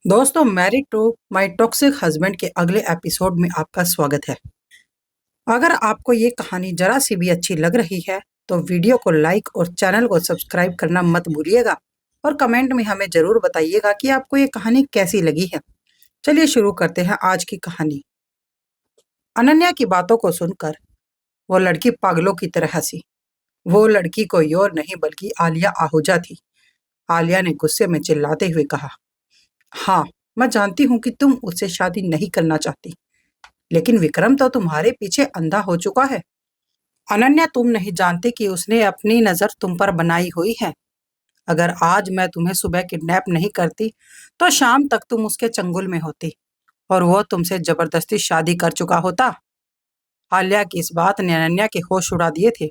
दोस्तों, married to my toxic husband के अगले एपिसोड में आपका स्वागत है। अगर आपको ये कहानी जरा सी भी अच्छी लग रही है तो वीडियो को लाइक और चैनल को सब्सक्राइब करना मत भूलिएगा और कमेंट में हमें जरूर बताइएगा कि आपको ये कहानी कैसी लगी है। चलिए शुरू करते हैं आज की कहानी। अनन्या की बातों को सुनकर वो लड़की पागलों की तरह हंसी। वो लड़की कोई और नहीं बल्कि आलिया आहूजा थी। आलिया ने गुस्से में चिल्लाते हुए कहा, हाँ, मैं जानती हूँ कि तुम उससे शादी नहीं करना चाहती, लेकिन विक्रम तो तुम्हारे पीछे अंधा हो चुका है। अनन्या, तुम नहीं जानती कि उसने अपनी नजर तुम पर बनाई हुई है। अगर आज मैं तुम्हें सुबह किडनैप नहीं करती तो शाम तक तुम उसके चंगुल में होती और वो तुमसे जबरदस्ती शादी कर चुका होता। आलिया की इस बात ने अनन्या के होश उड़ा दिए थे।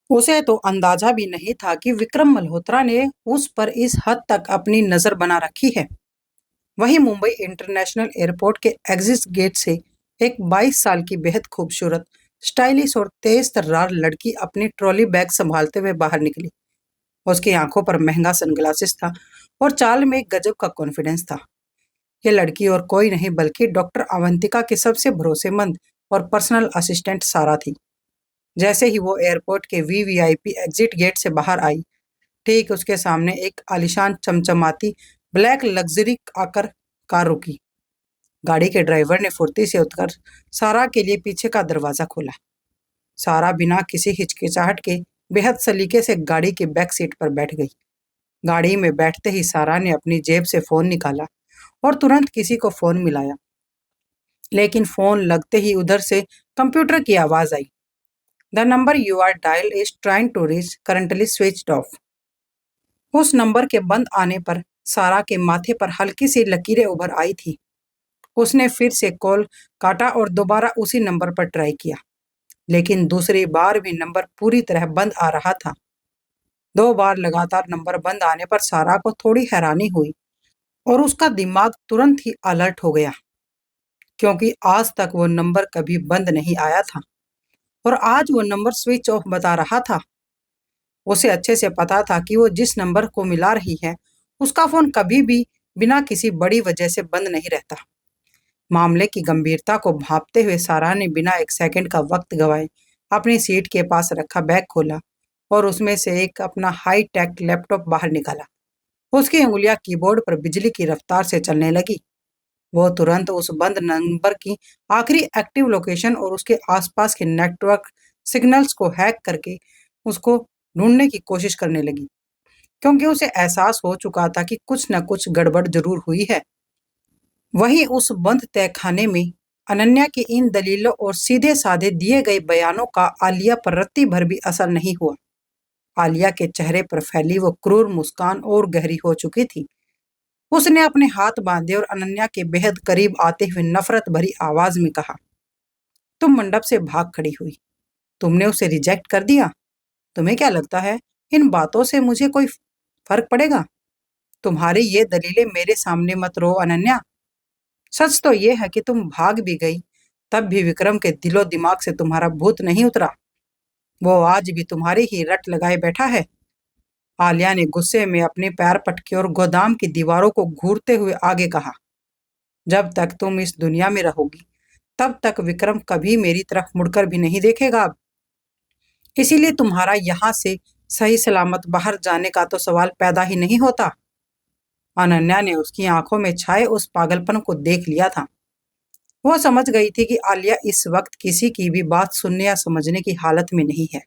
उसे तो अंदाजा भी नहीं था कि विक्रम मल्होत्रा ने उस पर इस हद तक अपनी नजर बना रखी है। वहीं मुंबई इंटरनेशनल एयरपोर्ट के एग्जिट गेट से एक 22 साल की बेहद खूबसूरत, स्टाइलिश और तेज तर्रार लड़की अपनी ट्रॉली बैग संभालते हुए बाहर निकली। उसकी आंखों पर महंगा सनग्लासेस था और चाल में एक गजब का कॉन्फिडेंस था। यह लड़की और कोई नहीं बल्कि डॉक्टर अवंतिका की सबसे भरोसेमंद और पर्सनल असिस्टेंट सारा थी। जैसे ही वो एयरपोर्ट के वीवीआईपी एग्जिट गेट से बाहर आई, ठीक उसके सामने एक आलीशान चमचमाती ब्लैक लग्जरी आकर कार रुकी। गाड़ी के ड्राइवर ने फुर्ती से उतरकर सारा के लिए पीछे का दरवाजा खोला। सारा बिना किसी हिचकिचाहट के बेहद सलीके से गाड़ी की बैक सीट पर बैठ गई। गाड़ी में बैठते ही सारा ने अपनी जेब से फोन निकाला और तुरंत किसी को फोन मिलाया। लेकिन फोन लगते ही उधर से कंप्यूटर की आवाज आई, the number you are dial is trying to reach currently switched off. उस नंबर के बंद आने पर सारा के माथे पर हल्की सी लकीरें उभर आई थी। उसने फिर से कॉल काटा और दोबारा उसी नंबर पर ट्राई किया, लेकिन दूसरी बार भी नंबर पूरी तरह बंद आ रहा था। 2 बार लगातार नंबर बंद आने पर सारा को थोड़ी हैरानी हुई और उसका दिमाग तुरंत ही अलर्ट हो गया, क्योंकि आज तक वो नंबर कभी बंद नहीं आया था और आज वो नंबर स्विच ऑफ बता रहा था। उसे अच्छे से पता था कि वो जिस नंबर को मिला रही है उसका फोन कभी भी बिना किसी बड़ी वजह से बंद नहीं रहता। मामले की गंभीरता को भांपते हुए सारा ने बिना एक सेकंड का वक्त गवाए अपनी सीट के पास रखा बैग खोला और उसमें से एक अपना हाई टेक लैपटॉप बाहर निकाला। उसकी उंगलियां कीबोर्ड पर बिजली की रफ्तार से चलने लगी। वो तुरंत उस बंद नंबर की आखिरी एक्टिव लोकेशन और उसके आसपास के नेटवर्क सिग्नल्स को हैक करके उसको ढूंढने की कोशिश करने लगी, क्योंकि उसे एहसास हो चुका था कि कुछ न कुछ गड़बड़ जरूर हुई है। वहीं उस बंद तहखाने में अनन्या की इन दलीलों और सीधे साधे दिए गए बयानों का आलिया पर रत्ती भर भी असर नहीं हुआ। आलिया के चेहरे पर फैली वो क्रूर मुस्कान और गहरी हो चुकी थी। उसने अपने हाथ बांधे और अनन्या के बेहद करीब आते हुए नफरत भरी आवाज में कहा, तुम मंडप से भाग खड़ी हुई, तुमने उसे रिजेक्ट कर दिया। तुम्हें क्या लगता है इन बातों से मुझे कोई फर्क पड़ेगा? तुम्हारी ये दलीलें मेरे सामने मत रो अनन्या। सच तो ये है कि तुम भाग भी गई, तब भी विक्रम के दिलो दिमाग से तुम्हारा भूत नहीं उतरा। वो आज भी तुम्हारी ही रट लगाए बैठा है। आलिया ने गुस्से में अपने पैर पटके और गोदाम की दीवारों को घूरते हुए आगे कहा, जब तक तुम इस दुनिया में रहोगी तब तक विक्रम कभी मेरी तरफ मुड़कर भी नहीं देखेगा। अब इसीलिए तुम्हारा यहाँ से सही सलामत बाहर जाने का तो सवाल पैदा ही नहीं होता। अनन्या ने उसकी आंखों में छाए उस पागलपन को देख लिया था। वो समझ गई थी कि आलिया इस वक्त किसी की भी बात सुनने या समझने की हालत में नहीं है।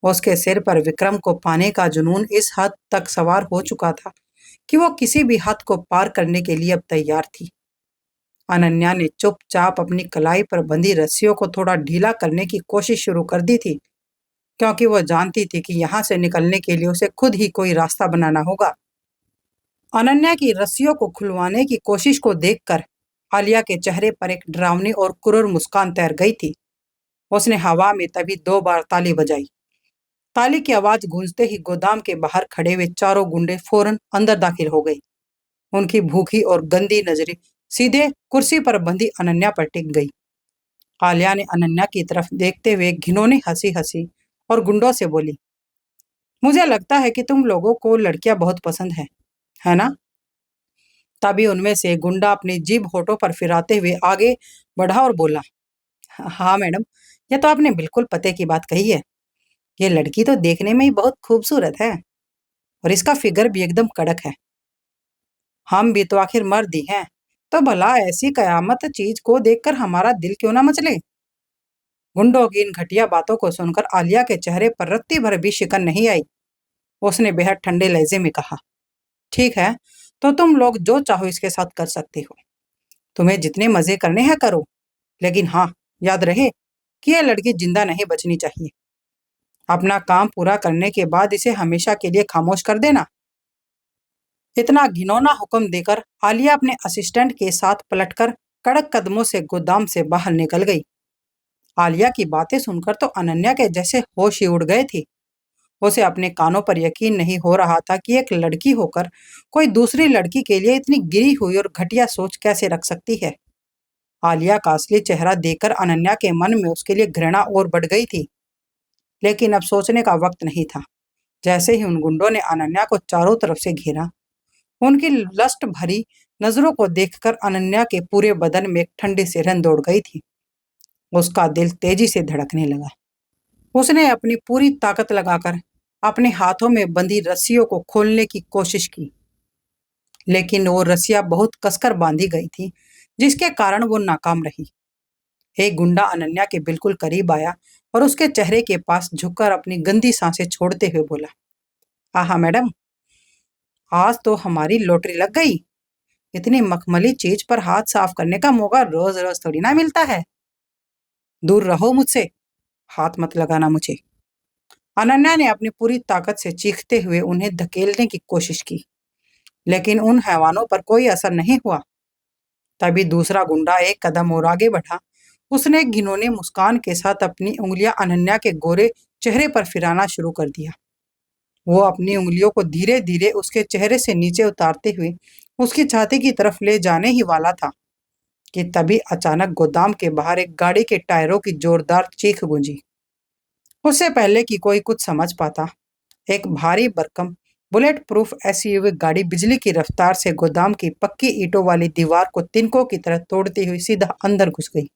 उसके सिर पर विक्रम को पाने का जुनून इस हद तक सवार हो चुका था कि वो किसी भी हद को पार करने के लिए अब तैयार थी। अनन्या ने चुपचाप अपनी कलाई पर बंधी रस्सियों को थोड़ा ढीला करने की कोशिश शुरू कर दी थी, क्योंकि वो जानती थी कि यहाँ से निकलने के लिए उसे खुद ही कोई रास्ता बनाना होगा। अनन्या की रस्सियों को खुलवाने की कोशिश को देखकर आलिया के चेहरे पर एक डरावनी और क्रूर मुस्कान तैर गई थी। उसने हवा में तभी 2 बार ताली बजाई। ताली की आवाज गूंजते ही गोदाम के बाहर खड़े हुए चारों गुंडे फौरन अंदर दाखिल हो गए। उनकी भूखी और गंदी नजरें सीधे कुर्सी पर बंधी अनन्या पर टिक गई। आलिया ने अनन्या की तरफ देखते हुए घिनौनी हंसी हंसी और गुंडों से बोली, मुझे लगता है कि तुम लोगों को लड़कियां बहुत पसंद है ना? तभी उनमें से एक गुंडा अपनी जीभ होठों पर फिराते हुए आगे बढ़ा और बोला, हाँ मैडम, ये तो आपने बिल्कुल पते की बात कही है। ये लड़की तो देखने में ही बहुत खूबसूरत है और इसका फिगर भी एकदम कड़क है। हम भी तो आखिर मर्द ही हैं, तो भला ऐसी कयामत चीज को देखकर हमारा दिल क्यों ना मचले। गुंडों की इन घटिया बातों को सुनकर आलिया के चेहरे पर रत्ती भर भी शिकन नहीं आई। उसने बेहद ठंडे लहजे में कहा, ठीक है, तो तुम लोग जो चाहो इसके साथ कर सकते हो। तुम्हें जितने मजे करने हैं करो, लेकिन हाँ, याद रहे कि यह लड़की जिंदा नहीं बचनी चाहिए। अपना काम पूरा करने के बाद इसे हमेशा के लिए खामोश कर देना। इतना घिनौना हुक्म देकर आलिया अपने असिस्टेंट के साथ पलटकर कड़क कदमों से गोदाम से बाहर निकल गई। आलिया की बातें सुनकर तो अनन्या के जैसे होश ही उड़ गए थे। उसे अपने कानों पर यकीन नहीं हो रहा था कि एक लड़की होकर कोई दूसरी लड़की के लिए इतनी गिरी हुई और घटिया सोच कैसे रख सकती है। आलिया का असली चेहरा देखकर अनन्या के मन में उसके लिए घृणा और बढ़ गई थी। लेकिन अब सोचने का वक्त नहीं था। जैसे ही उन गुंडों ने अनन्या को चारों तरफ से घेरा, उनकी लस्ट भरी नजरों को देखकर अनन्या के पूरे बदन में एक ठंडी सिरहन दौड़ गई थी। उसका दिल तेजी से धड़कने लगा। उसने अपनी पूरी ताकत लगाकर अपने हाथों में बंधी रस्सियों को खोलने की कोशिश की, लेकिन वो रस्सियां बहुत कसकर बांधी गई थी, जिसके कारण वो नाकाम रही। एक गुंडा अनन्या के बिल्कुल करीब आया और उसके चेहरे के पास झुककर अपनी गंदी सांसें छोड़ते हुए बोला, आहा मैडम, आज तो हमारी लॉटरी लग गई। इतनी मखमली चीज पर हाथ साफ करने का मौका रोज रोज थोड़ी ना मिलता है। दूर रहो मुझसे, हाथ मत लगाना मुझे। अनन्या ने अपनी पूरी ताकत से चीखते हुए उन्हें धकेलने की कोशिश की, लेकिन उन हैवानों पर कोई असर नहीं हुआ। तभी दूसरा गुंडा एक कदम और आगे बढ़ा। उसने घिनौनी मुस्कान के साथ अपनी उंगलियां अनन्या के गोरे चेहरे पर फिराना शुरू कर दिया। वो अपनी उंगलियों को धीरे धीरे उसके चेहरे से नीचे उतारते हुए उसकी छाती की तरफ ले जाने ही वाला था कि तभी अचानक गोदाम के बाहर एक गाड़ी के टायरों की जोरदार चीख गूंजी। उससे पहले कि कोई कुछ समझ पाता, एक भारी भरकम बुलेट प्रूफ एसयूवी गाड़ी बिजली की रफ्तार से गोदाम की पक्की ईंटों वाली दीवार को तिनकों की तरह तोड़ती हुई सीधा अंदर घुस गई।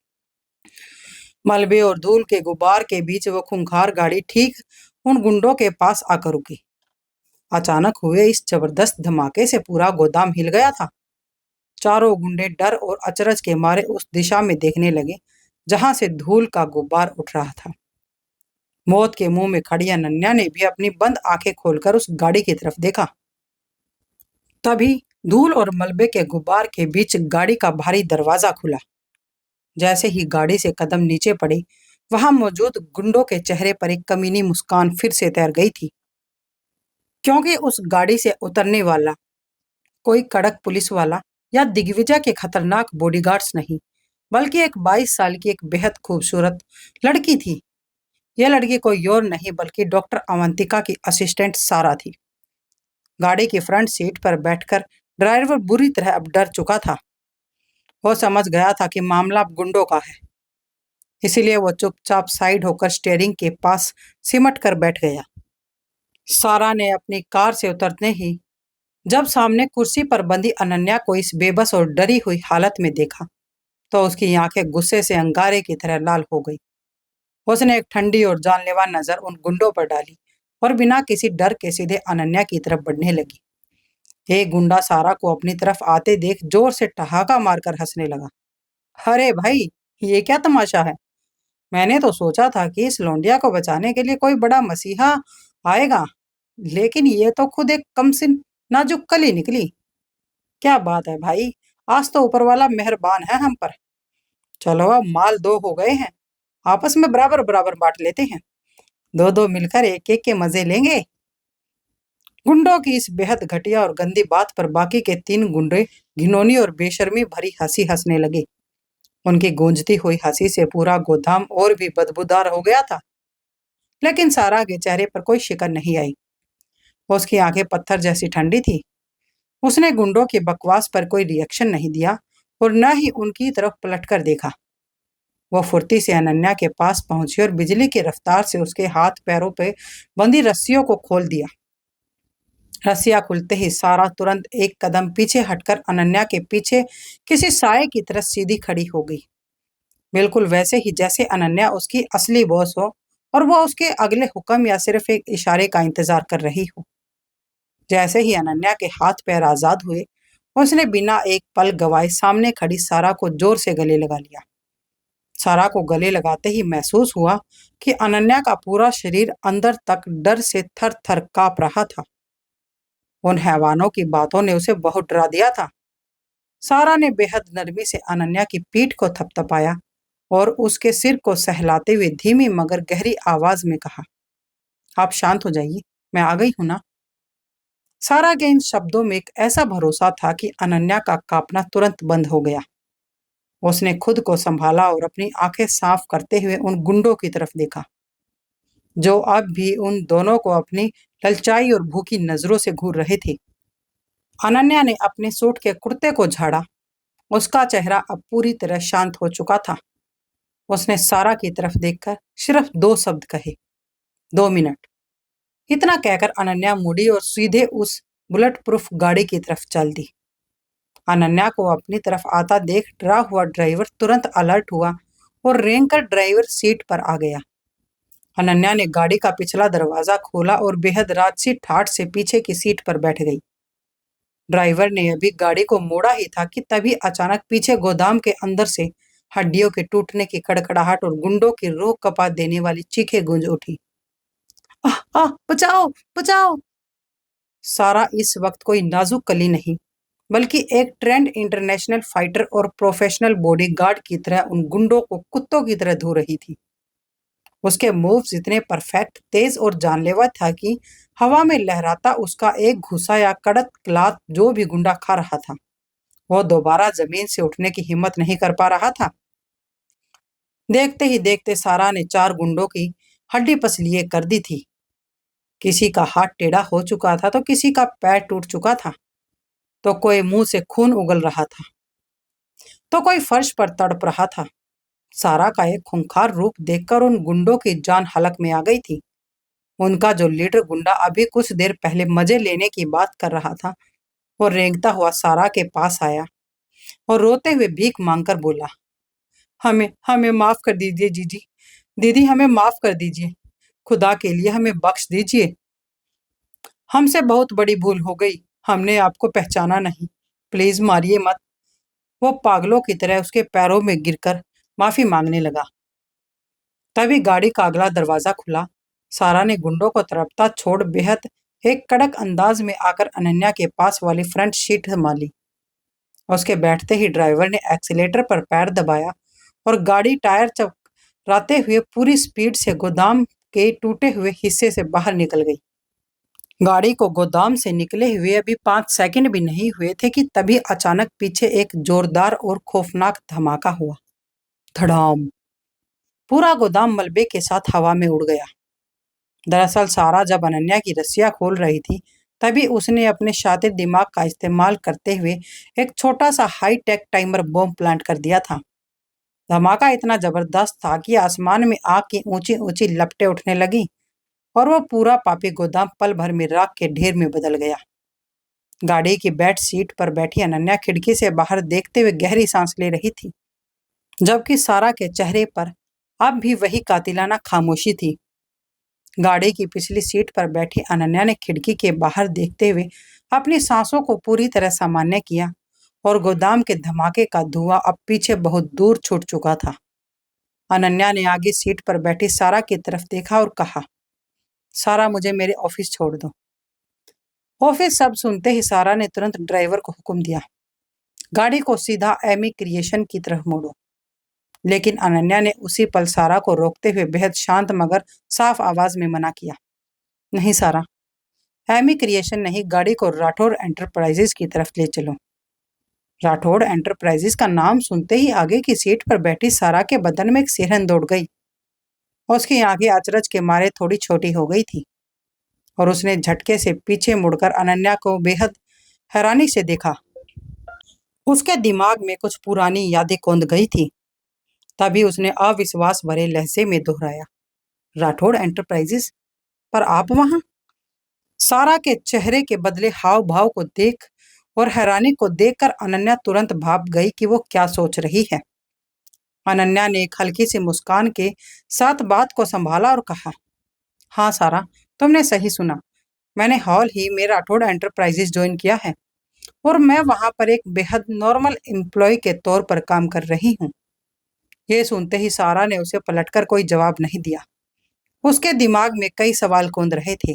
मलबे और धूल के गुबार के बीच वो खूंखार गाड़ी ठीक उन गुंडों के पास आकर रुकी। अचानक हुए इस जबरदस्त धमाके से पूरा गोदाम हिल गया था। चारों गुंडे डर और अचरज के मारे उस दिशा में देखने लगे जहां से धूल का गुब्बार उठ रहा था। मौत के मुंह में खड़ी अनन्या ने भी अपनी बंद आंखें खोलकर उस गाड़ी की तरफ देखा। तभी धूल और मलबे के गुब्बार के बीच गाड़ी का भारी दरवाजा खुला। जैसे ही गाड़ी से कदम नीचे पड़े, वहां मौजूद गुंडों के चेहरे पर एक कमीनी मुस्कान फिर से तैर गई थी, क्योंकि उस गाड़ी से उतरने वाला कोई कड़क पुलिस वाला या दिग्विजय के खतरनाक बॉडीगार्ड्स नहीं, बल्कि एक 22 साल की एक बेहद खूबसूरत लड़की थी। यह लड़की कोई और नहीं बल्कि डॉक्टर अवंतिका की असिस्टेंट सारा थी। गाड़ी की फ्रंट सीट पर बैठकर ड्राइवर बुरी तरह अब डर चुका था। वो समझ गया था कि मामला अब गुंडों का है, इसीलिए वो चुपचाप साइड होकर स्टीयरिंग के पास सिमट कर बैठ गया। सारा ने अपनी कार से उतरते ही जब सामने कुर्सी पर बंधी अनन्या को इस बेबस और डरी हुई हालत में देखा, तो उसकी आंखें गुस्से से अंगारे की तरह लाल हो गई। उसने एक ठंडी और जानलेवा नजर उन गुंडों पर डाली और बिना किसी डर के सीधे अनन्या की तरफ बढ़ने लगी। एक गुंडा सारा को अपनी तरफ आते देख जोर से ठहाका मारकर हंसने लगा। अरे भाई, ये क्या तमाशा है? मैंने तो सोचा था कि इस लौंडिया को बचाने के लिए कोई बड़ा मसीहा आएगा, लेकिन ये तो खुद एक कमसिन नाजुक कली निकली। क्या बात है भाई, आज तो ऊपर वाला मेहरबान है हम पर। चलो अब माल दो हो गए हैं, आपस में बराबर बराबर बांट लेते हैं। दो दो मिलकर एक एक के मजे लेंगे। गुंडों की इस बेहद घटिया और गंदी बात पर बाकी के 3 गुंडे घिनौनी और बेशर्मी भरी हंसी हंसने लगे। उनकी गूंजती हुई हंसी से पूरा गोदाम और भी बदबूदार हो गया था। लेकिन सारा के चेहरे पर कोई शिकन नहीं आई। उसकी आंखें पत्थर जैसी ठंडी थी। उसने गुंडों की बकवास पर कोई रिएक्शन नहीं दिया और न ही उनकी तरफ पलटकर देखा। वो फुर्ती से अनन्या के पास पहुंची और बिजली की रफ्तार से उसके हाथ पैरों पे बंधी रस्सियों को खोल दिया। रस्सियां खुलते ही सारा तुरंत एक कदम पीछे हटकर अनन्या के पीछे किसी साए की तरह सीधी खड़ी हो गई, बिल्कुल वैसे ही जैसे अनन्या उसकी असली बॉस हो और वो उसके अगले हुक्म या सिर्फ एक इशारे का इंतजार कर रही हो। जैसे ही अनन्या के हाथ पैर आजाद हुए, उसने बिना एक पल गवाए सामने खड़ी सारा को जोर से गले लगा लिया। सारा को गले लगाते ही महसूस हुआ कि अनन्या का पूरा शरीर अंदर तक डर से थर थर कांप रहा था। उन हैवानों की बातों ने उसे बहुत डरा दिया था। सारा ने बेहद नरमी से अनन्या की पीठ को थपथपाया और उसके सिर को सहलाते हुए धीमी मगर गहरी आवाज में कहा, आप शांत हो जाइए, मैं आ गई हूं ना। सारा के इन शब्दों में एक ऐसा भरोसा था कि अनन्या का कांपना तुरंत बंद हो गया। उसने खुद को संभाला और अपनी आंखें साफ करते हुए उन गुंडों की तरफ देखा, जो अब भी उन दोनों को अपनी ललचाई और भूखी नजरों से घूर रहे थे। अनन्या ने अपने सूट के कुर्ते को झाड़ा। उसका चेहरा अब पूरी तरह शांत हो चुका था। उसने सारा की तरफ देखकर सिर्फ दो शब्द कहे, 2 मिनट। इतना कहकर अनन्या मुड़ी और सीधे उस बुलेट प्रूफ गाड़ी की तरफ चल दी। अनन्या को अपनी तरफ आता देख डरा हुआ ड्राइवर तुरंत अलर्ट हुआ और रेंग कर ड्राइवर सीट पर आ गया। अनन्या ने गाड़ी का पिछला दरवाजा खोला और बेहद राजसी ठाठ से पीछे की सीट पर बैठ गई। ड्राइवर ने अभी गाड़ी को मोड़ा ही था कि तभी अचानक पीछे गोदाम के अंदर से हड्डियों के टूटने की कड़कड़ाहट और गुंडों की रूह कपा देने वाली चीखें गूंज उठी। आह आह, बचाओ बचाओ। सारा इस वक्त कोई नाजुक कली नहीं, बल्कि एक ट्रेंड इंटरनेशनल फाइटर और प्रोफेशनल बॉडीगार्ड की तरह उन गुंडों को कुत्तों की तरह धो रही थी। उसके मूव्स इतने परफेक्ट, तेज और जानलेवा था कि हवा में लहराता उसका एक घुसा या कड़क जो भी गुंडा खा रहा था, वो दोबारा जमीन से उठने की हिम्मत नहीं कर पा रहा था। देखते ही देखते सारा ने 4 गुंडों की हड्डी पसलिए कर दी थी। किसी का हाथ टेढ़ा हो चुका था तो किसी का पैर टूट चुका था, तो कोई मुंह से खून उगल रहा था, तो कोई फर्श पर तड़प रहा था। सारा का एक खूंखार रूप देखकर उन गुंडों की जान हलक में आ गई थी। उनका जो लीडर गुंडा अभी कुछ देर पहले मजे लेने की बात कर रहा था, वो रेंगता हुआ सारा के पास आया और रोते हुए भीख मांगकर बोला, हमें हमें माफ कर दीजिए जीजी, दीदी हमें माफ कर दीजिए, खुदा के लिए हमें बख्श दीजिए। हमसे बहुत बड़ी भूल हो गई, हमने आपको पहचाना नहीं, प्लीज मारिए मत। वो पागलों की तरह उसके पैरों में गिरकर माफी मांगने लगा। तभी गाड़ी का अगला दरवाजा खुला। सारा ने गुंडों को तड़पता छोड़ बेहद एक कड़क अंदाज में आकर अनन्या के पास वाली फ्रंट सीट संभाली। उसके बैठते ही ड्राइवर ने एक्सीलेटर पर पैर दबाया और गाड़ी टायर चकराते हुए पूरी स्पीड से गोदाम के टूटे हुए हिस्से से बाहर निकल गई। गाड़ी को गोदाम से निकले हुए अभी 5 सेकंड भी नहीं हुए थे कि तभी अचानक पीछे एक जोरदार और खौफनाक धमाका हुआ। धड़ाम! पूरा गोदाम मलबे के साथ हवा में उड़ गया। दरअसल सारा जब अनन्या की रस्सियां खोल रही थी, तभी उसने अपने शातिर दिमाग का इस्तेमाल करते हुए एक छोटा सा हाई टेक टाइमर बम प्लांट कर दिया था। धमाका इतना जबरदस्त था कि आसमान में आग की ऊंची ऊंची लपटें उठने लगी और वो पूरा पापी गोदाम पल भर में राख के ढेर में बदल गया। गाड़ी की बैक सीट पर बैठी अनन्या खिड़की से बाहर देखते हुए गहरी सांस ले रही थी, जबकि सारा के चेहरे पर अब भी वही कातिलाना खामोशी थी। गाड़ी की पिछली सीट पर बैठी अनन्या ने खिड़की के बाहर देखते हुए अपनी सांसों को पूरी तरह सामान्य किया और गोदाम के धमाके का धुआं अब पीछे बहुत दूर छूट चुका था। अनन्या ने आगे सीट पर बैठी सारा की तरफ देखा और कहा, सारा मुझे मेरे ऑफिस छोड़ दो। ऑफिस शब्द सुनते ही सारा ने तुरंत ड्राइवर को हुक्म दिया, गाड़ी को सीधा एमी क्रिएशन की तरफ मोड़ो। लेकिन अनन्या ने उसी पल सारा को रोकते हुए बेहद शांत मगर साफ आवाज में मना किया, नहीं सारा, एमी क्रिएशन नहीं, गाड़ी को राठौड़ एंटरप्राइजेज की तरफ ले चलो। राठौड़ एंटरप्राइजेज का नाम सुनते ही आगे की सीट पर बैठी सारा के बदन में एक सिहरन दौड़ गई। उसकी आंखें अचरज के मारे थोड़ी छोटी हो गई थी और उसने झटके से पीछे मुड़कर अनन्या को बेहद हैरानी से देखा। उसके दिमाग में कुछ पुरानी यादें कौंध गई थी। तभी उसने अविश्वास भरे लहजे में दोहराया, राठौड़ एंटरप्राइजेज, पर आप वहां? सारा के चेहरे के बदले हाव भाव को देख और हैरानी को देखकर अनन्या तुरंत भाप गई कि वो क्या सोच रही है। अनन्या ने एक हल्की सी मुस्कान के साथ बात को संभाला और कहा, हाँ सारा, तुमने सही सुना। मैंने हाल ही में राठौड़ एंटरप्राइजेज ज्वाइन किया है और मैं वहां पर एक बेहद नॉर्मल एम्प्लॉय के तौर पर काम कर रही हूँ। ये सुनते ही सारा ने उसे पलटकर कोई जवाब नहीं दिया। उसके दिमाग में कई सवाल कौंध रहे थे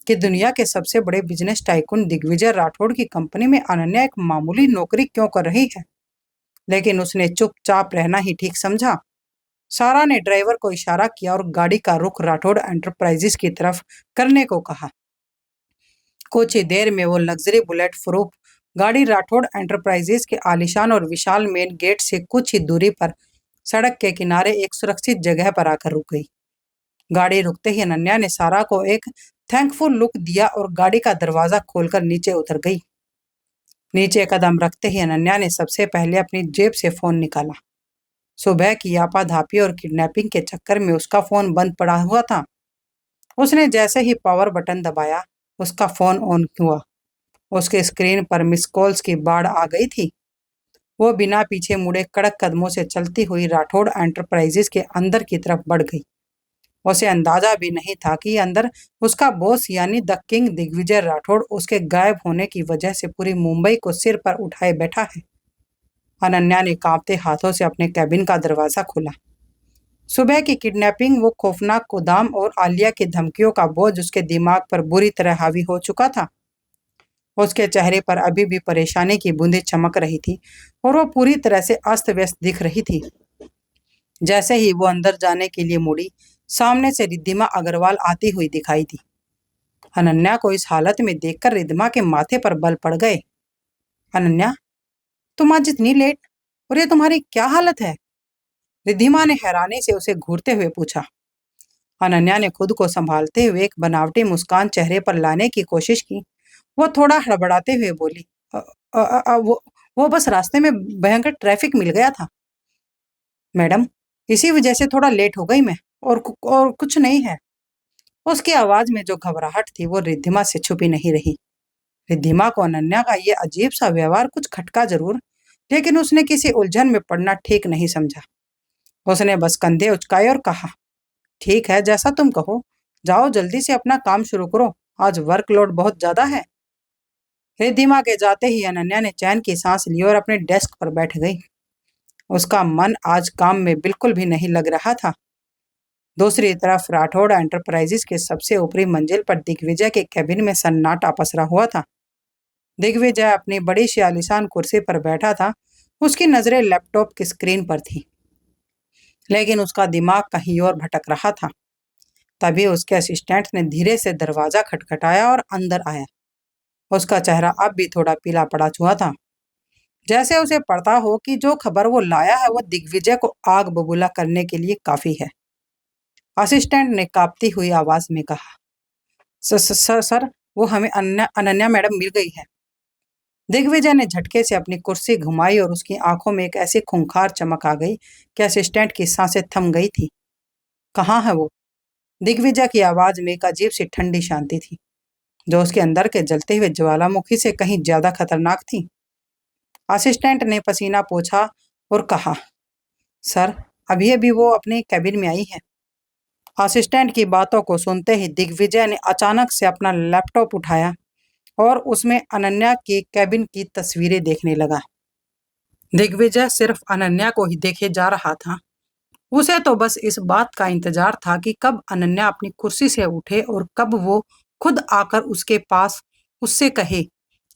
कि दुनिया के सबसे बड़े बिजनेस टाइकून दिग्विजय राठौड़ की कंपनी में अनन्या एक मामूली नौकरी क्यों कर रही है। लेकिन उसने चुपचाप रहना ही ठीक समझा। सारा ने ड्राइवर को इशारा किया और गाड़ी का रुख राठौड़ एंटरप्राइजेज की तरफ करने को कहा। कुछ ही देर में वो लग्जरी बुलेट प्रूफ गाड़ी राठौड़ एंटरप्राइजेज के आलीशान और विशाल मेन गेट से कुछ ही दूरी पर सड़क के किनारे एक सुरक्षित जगह पर आकर रुक गई। गाड़ी रुकते ही अनन्या ने सारा को एक थैंकफुल लुक दिया और गाड़ी का दरवाजा खोलकर नीचे उतर गई। नीचे कदम रखते ही अनन्या ने सबसे पहले अपनी जेब से फोन निकाला। सुबह की आपाधापी और किडनैपिंग के चक्कर में उसका फोन बंद पड़ा हुआ था। उसने जैसे ही पावर बटन दबाया, उसका फोन ऑन हुआ। उसके स्क्रीन पर मिस कॉल्स की बाढ़ आ गई थी। वो बिना पीछे मुड़े कड़क कदमों से चलती हुई राठौड़ एंटरप्राइजेज के अंदर की तरफ बढ़ गई। उसे अंदाजा भी नहीं था कि अंदर उसका बॉस यानी द किंग दिग्विजय राठौड़ उसके गायब होने की वजह से पूरी मुंबई को सिर पर उठाए बैठा है। अनन्या ने कांपते हाथों से अपने कैबिन का दरवाजा खोला। सुबह की किडनैपिंग, वो खौफनाक गोदाम और आलिया की धमकियों का बोझ उसके दिमाग पर बुरी तरह हावी हो चुका था। उसके चेहरे पर अभी भी परेशानी की बूंदें चमक रही थी और वो पूरी तरह से अस्त व्यस्त दिख रही थी। जैसे ही वो अंदर जाने के लिए मुड़ी, सामने से रिद्धिमा अग्रवाल आती हुई दिखाई दी। अनन्या को इस हालत में देखकर रिद्धिमा के माथे पर बल पड़ गए। अनन्या, तुम आज इतनी लेट, और ये तुम्हारी क्या हालत है? रिद्धिमा ने हैरानी से उसे घूरते हुए पूछा। अनन्या ने खुद को संभालते हुए एक बनावटी मुस्कान चेहरे पर लाने की कोशिश की। वो थोड़ा हड़बड़ाते हुए बोली, "अ, अ, अ, अ, वो बस रास्ते में भयंकर ट्रैफिक मिल गया था मैडम, इसी वजह से थोड़ा लेट हो गई मैं, और कुछ नहीं है।" उसकी आवाज में जो घबराहट थी वो रिद्धिमा से छुपी नहीं रही। रिद्धिमा को अनन्या का ये अजीब सा व्यवहार कुछ खटका जरूर, लेकिन उसने किसी उलझन में पड़ना ठीक नहीं समझा। उसने बस कंधे उचकाए और कहा, ठीक है, जैसा तुम कहो। जाओ जल्दी से अपना काम शुरू करो, आज वर्कलोड बहुत ज्यादा है। रिद्धिमा के जाते ही अनन्या ने चैन की सांस ली और अपने डेस्क पर बैठ गई। उसका मन आज काम में बिल्कुल भी नहीं लग रहा था। दूसरी तरफ राठौड़ एंटरप्राइजेज के सबसे ऊपरी मंजिल पर दिग्विजय के कैबिन में सन्नाटा पसरा हुआ था। दिग्विजय अपनी बड़ी सी आलीशान कुर्सी पर बैठा था। उसकी नजरें लैपटॉप की स्क्रीन पर थी, लेकिन उसका दिमाग कहीं और भटक रहा था। तभी उसके असिस्टेंट ने धीरे से दरवाजा खटखटाया और अंदर आया। उसका चेहरा अब भी थोड़ा पीला पड़ा हुआ था, जैसे उसे पता हो कि जो खबर वो लाया है वो दिग्विजय को आग बबूला करने के लिए काफी है। असिस्टेंट ने कांपती हुई आवाज में कहा, सर, वो हमें अनन्या मैडम मिल गई है। दिग्विजय ने झटके से अपनी कुर्सी घुमाई और उसकी आंखों में एक ऐसी खूंखार चमक आ गई कि असिस्टेंट की सांसें थम गई थी। कहाँ है वो? दिग्विजय की आवाज में एक अजीब सी ठंडी शांति थी, जो उसके अंदर के जलते हुए ज्वालामुखी से कहीं ज्यादा खतरनाक थी। असिस्टेंट ने पसीना पोंछा और कहा, सर, अभी अभी वो अपने कैबिन में आई है। असिस्टेंट की बातों को सुनते ही दिग्विजय ने अचानक से अपना लैपटॉप उठाया और उसमें अनन्या के कैबिन की तस्वीरें देखने लगा। दिग्विजय सिर्फ अनन्या को ही देखे जा रहा था। उसे तो बस इस बात का इंतजार था कि कब अनन्या अपनी कुर्सी से उठे और कब वो खुद आकर उसके पास उससे कहे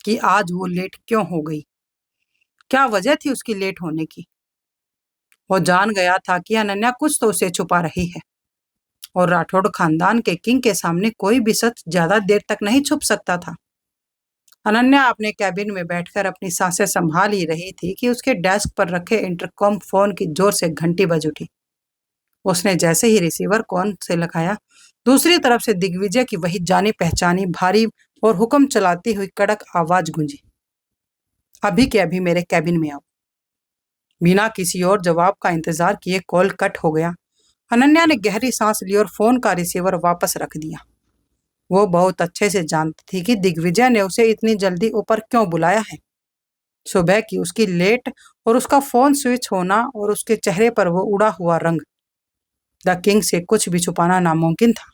कि आज वो लेट क्यों हो गई, क्या वजह थी उसकी लेट होने की। वो जान गया था कि अनन्या कुछ तो उसे छुपा रही है, और राठौड़ खानदान के किंग के सामने कोई भी सच ज्यादा देर तक नहीं छुप सकता था। अनन्या अपने कैबिन में बैठकर अपनी सांसें संभाल ही रही थी कि उसके डेस्क पर रखे इंटरकॉम फोन की जोर से घंटी बज उठी। उसने जैसे ही रिसीवर कॉन से लगाया, दूसरी तरफ से दिग्विजय की वही जानी पहचानी भारी और हुक्म चलाती हुई कड़क आवाज गूंजी, अभी के अभी मेरे कैबिन में आओ। बिना किसी और जवाब का इंतजार किए कॉल कट हो गया। अनन्या ने गहरी सांस ली और फोन का रिसीवर वापस रख दिया। वो बहुत अच्छे से जानती थी कि दिग्विजय ने उसे इतनी जल्दी ऊपर क्यों बुलाया है। सुबह की उसकी लेट और उसका फोन स्विच होना और उसके चेहरे पर वो उड़ा हुआ रंग, द किंग से कुछ भी छुपाना नामुमकिन था।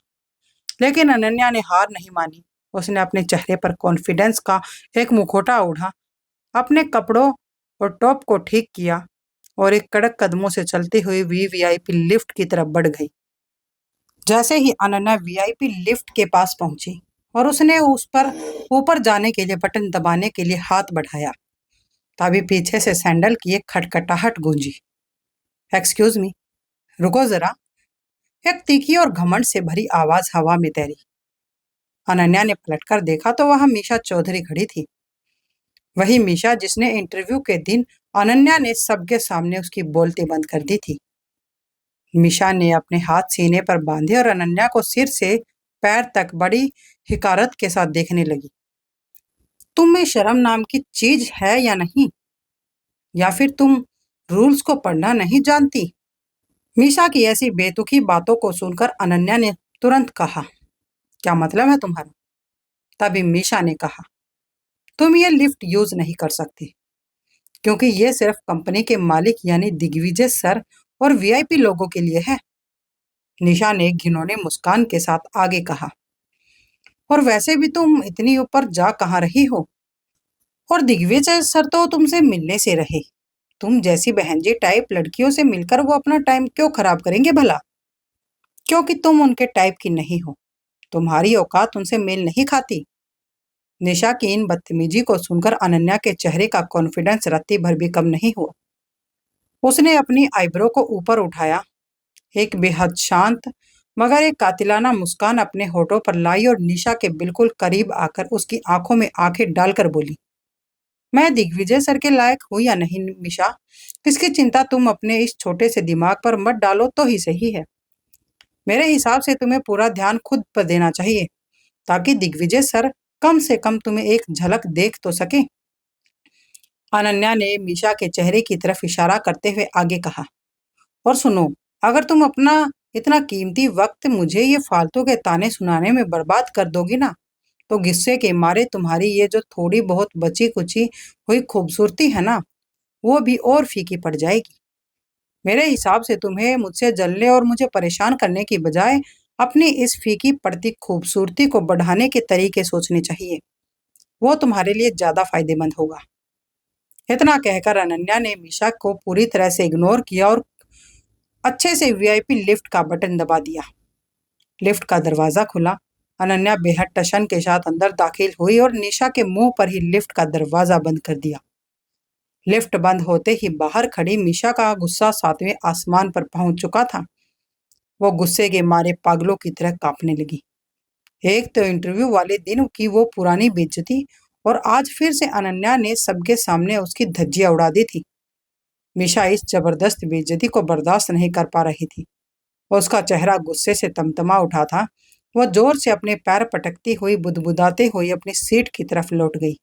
लेकिन अनन्या ने हार नहीं मानी। उसने अपने चेहरे पर कॉन्फिडेंस का एक मुखौटा ओढ़ा, अपने कपड़ों और टॉप को ठीक किया और एक कड़क कदमों से चलती हुई वीवीआईपी लिफ्ट की तरफ बढ़ गई। जैसे ही अनन्या वीआईपी लिफ्ट के पास पहुंची और उसने उस पर ऊपर जाने के लिए बटन दबाने के लिए हाथ बढ़ाया, तभी पीछे से सैंडल की एक खटखटाहट गूंजी। एक्सक्यूज मी, रुको जरा। एक तीखी और घमंड से भरी आवाज हवा में तैरी। अनन्या ने पलटकर देखा तो वहां मीशा चौधरी खड़ी थी। वही मीशा जिसने इंटरव्यू के दिन अनन्या ने सबके सामने उसकी बोलती बंद कर दी थी। मीशा ने अपने हाथ सीने पर बांधे और अनन्या को सिर से पैर तक बड़ी हिकारत के साथ देखने लगी। तुम में शर्म नाम की चीज है या नहीं, या फिर तुम रूल्स को पढ़ना नहीं जानती? मीशा की ऐसी बेतुकी बातों को सुनकर अनन्या ने तुरंत कहा, क्या मतलब है तुम्हारा? तभी मीशा ने कहा, तुम ये लिफ्ट यूज नहीं कर सकती, क्योंकि ये सिर्फ कंपनी के मालिक यानी दिग्विजय सर और वीआईपी लोगों के लिए है। निशा ने घिनौने मुस्कान के साथ आगे कहा, और वैसे भी तुम इतनी ऊपर जा कहाँ रही हो? और दिग्विजय सर तो तुमसे मिलने से रहे। तुम जैसी बहनजी टाइप लड़कियों से मिलकर वो अपना टाइम क्यों खराब करेंगे भला? क्योंकि तुम उनके टाइप की नहीं हो। तुम्हारी औकात उनसे मेल नहीं खाती। निशा की इन बदतमीजी को सुनकर अनन्या के चेहरे का कॉन्फिडेंस रत्ती भर भी कम नहीं हुआ। उसने अपनी आईब्रो को ऊपर उठाया, एक बेहद शांत मगर एक कातिलाना मुस्कान अपने होठों पर लाई और निशा के बिल्कुल करीब आकर उसकी आंखों में आंखें डालकर बोली, मैं दिग्विजय सर के लायक हूं या नहीं निशा, इसकी चिंता तुम अपने इस छोटे से दिमाग पर मत डालो तो ही सही है। मेरे हिसाब से तुम्हें पूरा ध्यान खुद पर देना चाहिए, ताकि दिग्विजय सर कम से कम तुम्हें एक झलक देख तो सके। अनन्या ने मीशा के चेहरे की तरफ इशारा करते हुए आगे कहा, और सुनो, अगर तुम अपना इतना कीमती वक्त मुझे ये फालतू के ताने सुनाने में बर्बाद कर दोगी ना, तो गुस्से के मारे तुम्हारी ये जो थोड़ी बहुत बची कुची हुई खूबसूरती है ना, वो भी और फीकी पड़ जाएगी। मेरे हिसाब से तुम्हें मुझसे जलने और मुझे परेशान करने की बजाय अपनी इस फीकी पड़ती खूबसूरती को बढ़ाने के तरीके सोचने चाहिए। वो तुम्हारे लिए ज्यादा फायदेमंद होगा। इतना कहकर अनन्या ने मीशा को पूरी तरह से इग्नोर किया और अच्छे से वीआईपी लिफ्ट का बटन दबा दिया। लिफ्ट का दरवाजा खुला। अनन्या बेहद टशन के साथ अंदर दाखिल हुई और निशा के मुंह पर ही लिफ्ट का दरवाजा बंद कर दिया। लिफ्ट बंद होते ही बाहर खड़ी मीशा का गुस्सा सातवें आसमान पर पहुंच चुका था। वो गुस्से के मारे पागलों की तरह कांपने लगी। एक तो इंटरव्यू वाले दिन की वो पुरानी बेइज्जती, और आज फिर से अनन्या ने सबके सामने उसकी धज्जियां उड़ा दी थी। मीशा इस जबरदस्त बेइज्जती को बर्दाश्त नहीं कर पा रही थी। उसका चेहरा गुस्से से तमतमा उठा था। वह जोर से अपने पैर पटकती हुई बुदबुदाते हुई अपनी सीट की तरफ लौट गई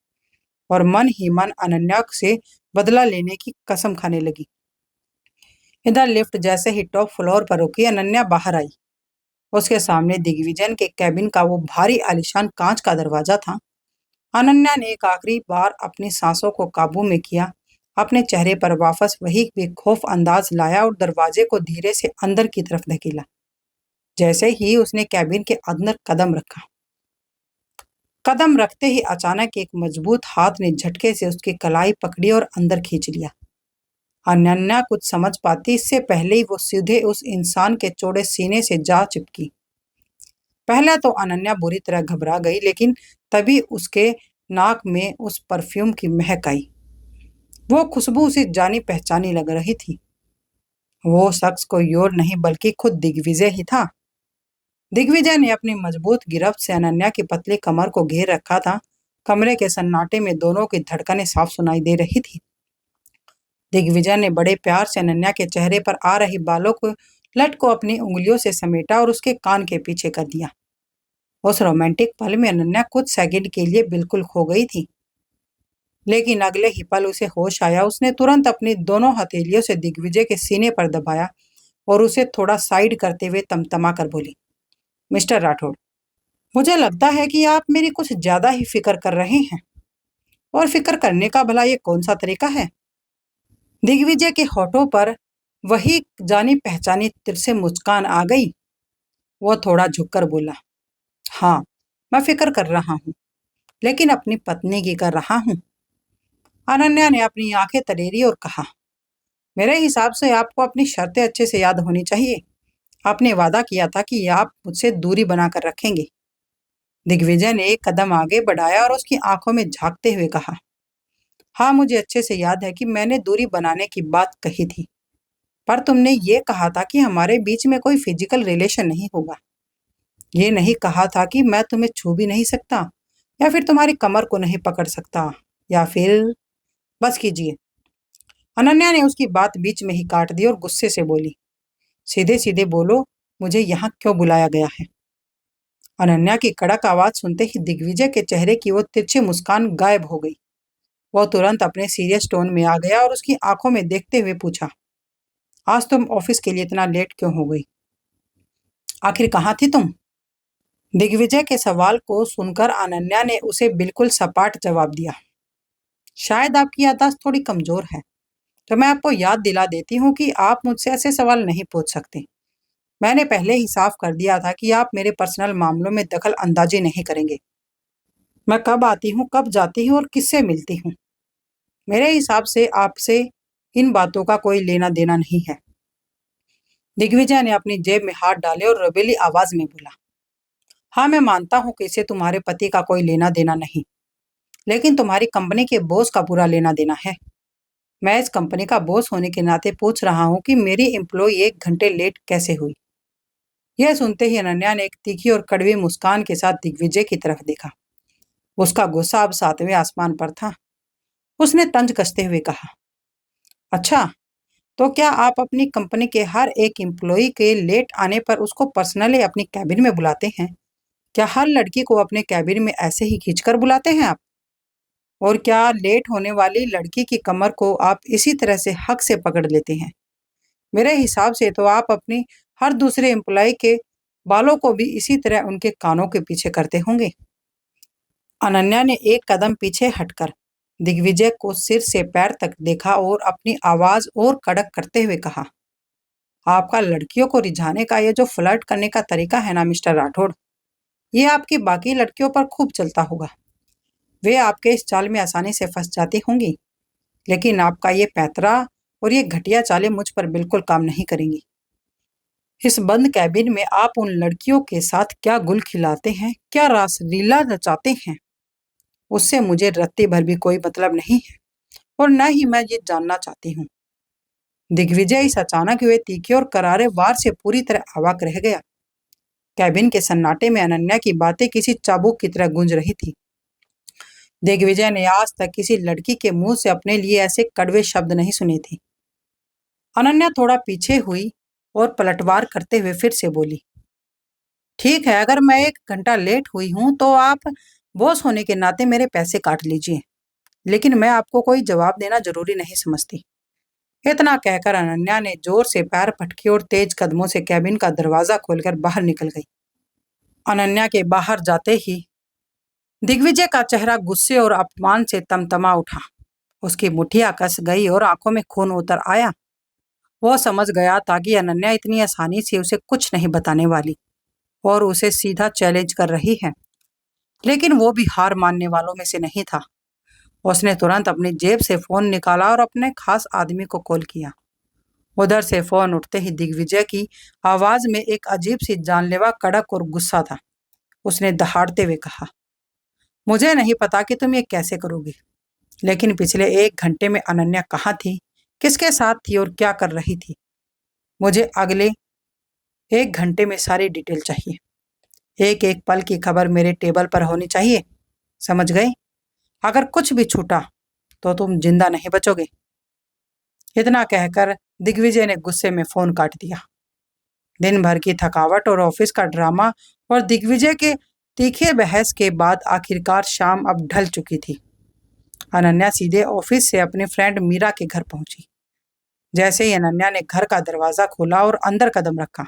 और मन ही मन अनन्या से बदला लेने की कसम खाने लगी। इधर लिफ्ट जैसे ही टॉप फ्लोर पर रुकी, अनन्या बाहर आई। उसके सामने दिग्विजय के कैबिन का वो भारी आलीशान कांच का दरवाजा था। अनन्या ने एक आखिरी बार अपनी सांसों को काबू में किया, अपने चेहरे पर वापस वही बेखौफ अंदाज लाया और दरवाजे को धीरे से अंदर की तरफ धकेला। जैसे ही उसने कैबिन के अंदर कदम रखा, कदम रखते ही अचानक एक मजबूत हाथ ने झटके से उसकी कलाई पकड़ी और अंदर खींच लिया। अनन्या कुछ समझ पाती इससे पहले ही वो सीधे उस इंसान के चौड़े सीने से जा चिपकी। पहले तो अनन्या बुरी तरह घबरा गई, लेकिन तभी उसके नाक में उस परफ्यूम की महक आई। वो खुशबू उसे जानी पहचानी लग रही थी। वो शख्स कोई और नहीं बल्कि खुद दिग्विजय ही था। दिग्विजय ने अपनी मजबूत गिरफ्त से अनन्या की पतली कमर को घेर रखा था। कमरे के सन्नाटे में दोनों की धड़कनें साफ सुनाई दे रही थी। दिग्विजय ने बड़े प्यार से अनन्या के चेहरे पर आ रही बालों को लट को अपनी उंगलियों से समेटा और उसके कान के पीछे कर दिया। उस रोमांटिक पल में अनन्या कुछ सेकंड के लिए बिल्कुल खो गई थी, लेकिन अगले ही पल उसे होश आया। उसने तुरंत अपनी दोनों हथेलियों से दिग्विजय के सीने पर दबाया और उसे थोड़ा साइड करते हुए तमतमा कर बोली, मिस्टर राठौड़, मुझे लगता है कि आप मेरी कुछ ज्यादा ही फिक्र कर रहे हैं। और फिक्र करने का भला ये कौन सा तरीका है? दिग्विजय के होठों पर वही जानी पहचानी तिरछे मुस्कान आ गई। वो थोड़ा झुककर बोला, हाँ, मैं फिक्र कर रहा हूँ, लेकिन अपनी पत्नी की कर रहा हूँ। अनन्या ने अपनी आंखें तरेरी और कहा, मेरे हिसाब से आपको अपनी शर्तें अच्छे से याद होनी चाहिए। आपने वादा किया था कि आप मुझसे दूरी बनाकर रखेंगे। दिग्विजय ने एक कदम आगे बढ़ाया और उसकी आंखों में झांकते हुए कहा, हाँ, मुझे अच्छे से याद है कि मैंने दूरी बनाने की बात कही थी, पर तुमने ये कहा था कि हमारे बीच में कोई फिजिकल रिलेशन नहीं होगा। ये नहीं कहा था कि मैं तुम्हें छू भी नहीं सकता, या फिर तुम्हारी कमर को नहीं पकड़ सकता, या फिर बस कीजिए। अनन्या ने उसकी बात बीच में ही काट दी और गुस्से से बोली, सीधे सीधे बोलो, मुझे यहाँ क्यों बुलाया गया है? अनन्या की कड़क आवाज सुनते ही दिग्विजय के चेहरे की वो तिरछी मुस्कान गायब हो गई। वो तुरंत अपने सीरियस टोन में आ गया और उसकी आंखों में देखते हुए पूछा, आज तुम ऑफिस के लिए इतना लेट क्यों हो गई? आखिर कहाँ थी तुम? दिग्विजय के सवाल को सुनकर अनन्या ने उसे बिल्कुल सपाट जवाब दिया, शायद आपकी याददाश्त थोड़ी कमजोर है, तो मैं आपको याद दिला देती हूँ कि आप मुझसे ऐसे सवाल नहीं पूछ सकते। मैंने पहले ही साफ कर दिया था कि आप मेरे पर्सनल मामलों में दखल अंदाजी नहीं करेंगे। मैं कब आती हूँ, कब जाती हूँ और किससे मिलती हूँ, मेरे हिसाब से आपसे इन बातों का कोई लेना देना नहीं है। दिग्विजय ने अपनी जेब में हाथ डाले और रबेली आवाज में बोला, हाँ, मैं मानता हूँ कि इसे तुम्हारे पति का कोई लेना देना नहीं, लेकिन तुम्हारी कंपनी के बॉस का पूरा लेना देना है। मैं इस कंपनी का बॉस होने के नाते पूछ रहा हूँ कि मेरी एम्प्लॉय 1 घंटे लेट कैसे हुई? यह सुनते ही अनन्या ने एक तीखी और कड़वी मुस्कान के साथ दिग्विजय की तरफ देखा। उसका गुस्सा अब 7वें आसमान पर था। उसने तंज कसते हुए कहा, अच्छा, तो क्या आप अपनी कंपनी के हर एक एम्प्लॉय के लेट आने पर उसको पर्सनली अपनी कैबिन में बुलाते हैं? क्या हर लड़की को अपने कैबिन में ऐसे ही खींचकर बुलाते हैं आप? और क्या लेट होने वाली लड़की की कमर को आप इसी तरह से हक से पकड़ लेते हैं? मेरे हिसाब से तो आप अपनी हर दूसरे एम्प्लॉय के बालों को भी इसी तरह उनके कानों के पीछे करते होंगे। अनन्या ने एक कदम पीछे हटकर दिग्विजय को सिर से पैर तक देखा और अपनी आवाज और कड़क करते हुए कहा, आपका लड़कियों को रिझाने का ये जो फ्लर्ट करने का तरीका है ना मिस्टर राठौड़, ये आपकी बाकी लड़कियों पर खूब चलता होगा। वे आपके इस चाल में आसानी से फंस जाती होंगी, लेकिन आपका ये पैतरा और ये घटिया चालें मुझ पर बिल्कुल काम नहीं करेंगी। इस बंद कैबिन में आप उन लड़कियों के साथ क्या गुल खिलाते हैं, क्या रासलीला रचाते हैं, उससे मुझे रत्ती भर भी कोई मतलब नहीं है, और न ही मैं ये जानना चाहती हूँ। दिग्विजय इस अचानक हुए तीखे और करारे वार से पूरी तरह अवाक रह गया। कैबिन के सन्नाटे में अनन्या की बातें किसी चाबुक की तरह गूंज रही थी। दिग्विजय ने आज तक किसी लड़की के मुंह से अपने लिए ऐसे कड़वे शब्द नहीं सुने थे। अनन्या थोड़ा पीछे हुई और पलटवार करते हुए फिर से बोली, ठीक है, अगर मैं 1 घंटा लेट हुई हूं तो आप बॉस होने के नाते मेरे पैसे काट लीजिए, लेकिन मैं आपको कोई जवाब देना जरूरी नहीं समझती। इतना कहकर अनन्या ने जोर से पैर पटके और तेज कदमों से कैबिन का दरवाजा खोलकर बाहर निकल गई। अनन्या के बाहर जाते ही दिग्विजय का चेहरा गुस्से और अपमान से तमतमा उठा। उसकी मुठ्ठियां कस गई और आंखों में खून उतर आया। वो समझ गया था कि अनन्या इतनी आसानी से उसे कुछ नहीं बताने वाली और उसे सीधा चैलेंज कर रही है, लेकिन वो भी हार मानने वालों में से नहीं था। उसने तुरंत अपनी जेब से फोन निकाला और अपने खास आदमी को कॉल किया। उधर से फोन उठते ही दिग्विजय की आवाज में एक अजीब सी जानलेवा कड़क और गुस्सा था। उसने दहाड़ते हुए कहा, मुझे नहीं पता कि तुम ये कैसे करोगी, लेकिन पिछले 1 घंटे में अनन्या कहाँ थी, किसके साथ थी और क्या कर रही थी? मुझे अगले 1 घंटे में सारी डिटेल चाहिए। एक एक पल की खबर मेरे टेबल पर होनी चाहिए, समझ गए? अगर कुछ भी छूटा तो तुम जिंदा नहीं बचोगे। इतना कहकर दिग्विजय ने गुस्से में फोन काट दिया। दिन भर की थकावट और ऑफिस का ड्रामा और दिग्विजय के तीखे बहस के बाद आखिरकार शाम अब ढल चुकी थी। अनन्या सीधे ऑफिस से अपने फ्रेंड मीरा के घर पहुंची। जैसे ही अनन्या ने घर का दरवाजा खोला और अंदर कदम रखा,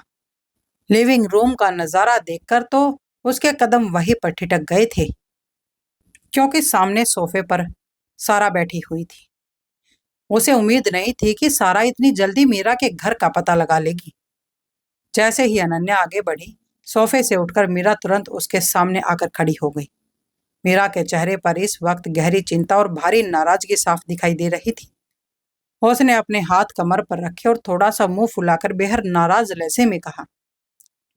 लिविंग रूम का नजारा देखकर तो उसके कदम वहीं पर ठिठक गए थे, क्योंकि सामने सोफे पर सारा बैठी हुई थी। उसे उम्मीद नहीं थी कि सारा इतनी जल्दी मीरा के घर का पता लगा लेगी। जैसे ही अनन्या आगे बढ़ी, सोफे से उठकर मीरा तुरंत उसके सामने आकर खड़ी हो गई। मीरा के चेहरे पर इस वक्त गहरी चिंता और भारी नाराजगी साफ दिखाई दे रही थी। उसने अपने हाथ कमर पर रखे और थोड़ा सा मुंह फुलाकर बेहद नाराज लहजे में कहा,